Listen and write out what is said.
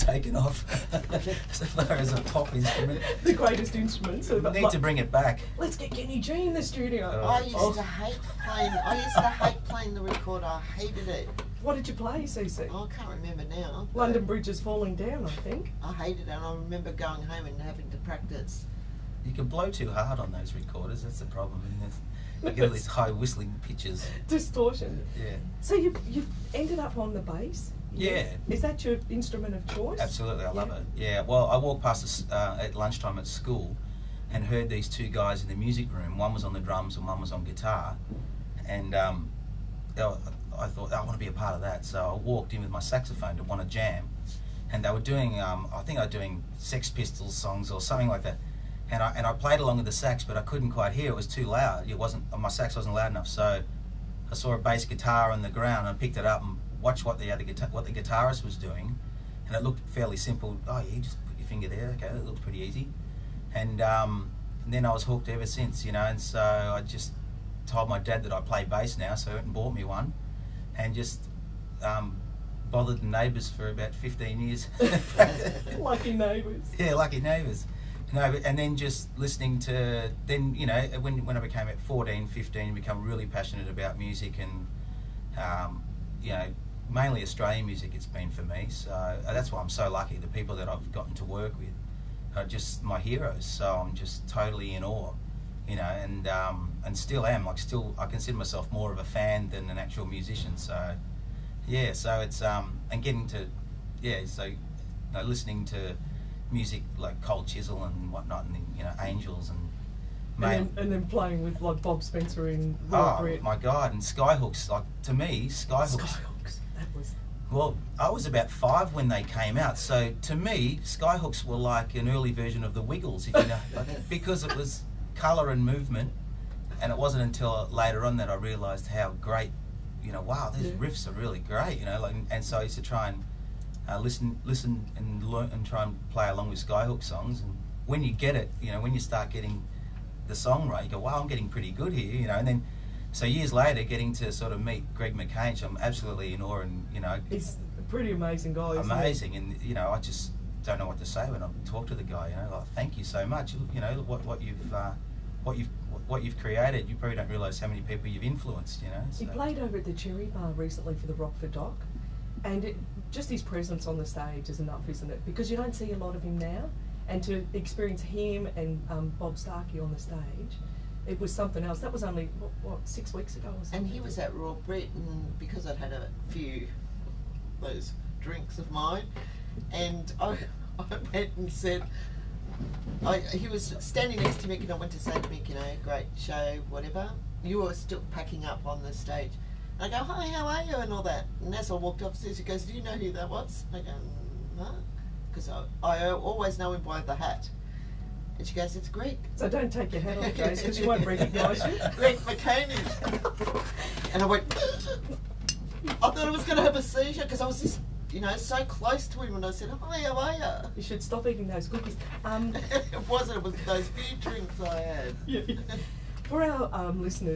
taken off so far as a pop instrument. The greatest instrument. So We need to bring it back. Let's get Kenny G in the studio. I used to hate playing the recorder. I hated it. What did you play, Cece? Oh, I can't remember now. London Bridge is Falling Down, I think. I hated it, and I remember going home and having to practice. You can blow too hard on those recorders, that's the problem. You get all these high whistling pitches. Distortion. Yeah. So you ended up on the bass? Yeah. Is that your instrument of choice? Absolutely, I love it. Yeah, well, I walked past at lunchtime at school and heard these two guys in the music room. One was on the drums and one was on guitar. And I thought, I want to be a part of that. So I walked in with my saxophone to want to jam. And they were doing, I think they were doing Sex Pistols songs or something like that. And I played along with the sax, but I couldn't quite hear. It was too loud. My sax wasn't loud enough. So I saw a bass guitar on the ground and picked it up and watched what the guitarist was doing. And it looked fairly simple. Oh, yeah, you just put your finger there. Okay, that looks pretty easy. And then I was hooked ever since, you know. And so I just told my dad that I play bass now, so he went and bought me one. And just bothered the neighbours for about 15 years. Lucky neighbours. Yeah, lucky neighbours. No, and then just listening to, then, you know, when I became at 14, 15, become really passionate about music and, you know, mainly Australian music it's been for me. So that's why I'm so lucky. The people that I've gotten to work with are just my heroes. So I'm just totally in awe, you know, and still am. Like, still, I consider myself more of a fan than an actual musician. So, yeah, so it's, and getting to, yeah, so, you know, listening to music like Cold Chisel and whatnot, and then, you know, Angels and then playing with like Bob Spencer in Royal oh Brit. My God, and Skyhooks. Like, to me, Skyhooks. That was. Well, I was about 5 when they came out, so to me, Skyhooks were like an early version of the Wiggles, if you know, like, because it was colour and movement, and it wasn't until later on that I realised how great, you know, wow, these riffs are really great, you know, like, and so I used to try and listen and learn and try and play along with Skyhook songs. And when you get it, you know, when you start getting the song right, you go, wow, I'm getting pretty good here, you know. And then, so years later, getting to sort of meet Greg McCain, I'm absolutely in awe, and, you know, he's a pretty amazing guy. Amazing, and, you know, I just don't know what to say when I talk to the guy. You know, like, thank you so much. You know, what you've created. You probably don't realise how many people you've influenced. You know. So. He played over at the Cherry Bar recently for the Rockford Doc. And just his presence on the stage is enough, isn't it? Because you don't see a lot of him now. And to experience him and Bob Starkey on the stage, it was something else. That was only, what 6 weeks ago or something? And he was at Royal Brit, and because I'd had a few those drinks of mine, and I went and said, he was standing next to Mick, and I went to say to Mick, you know, great show, whatever. You were still packing up on the stage. I go, hi, how are you, and all that. And as I walked upstairs, she goes, do you know who that was? I go, no, because I always know him by the hat. And she goes, it's Greg. So don't take your hat off, Grace, because she won't recognise you. Greg McCain. And I went, I thought I was going to have a seizure, because I was just, you know, so close to him, and I said, hi, how are you? You should stop eating those cookies. It wasn't, it was those few drinks I had. For our listeners,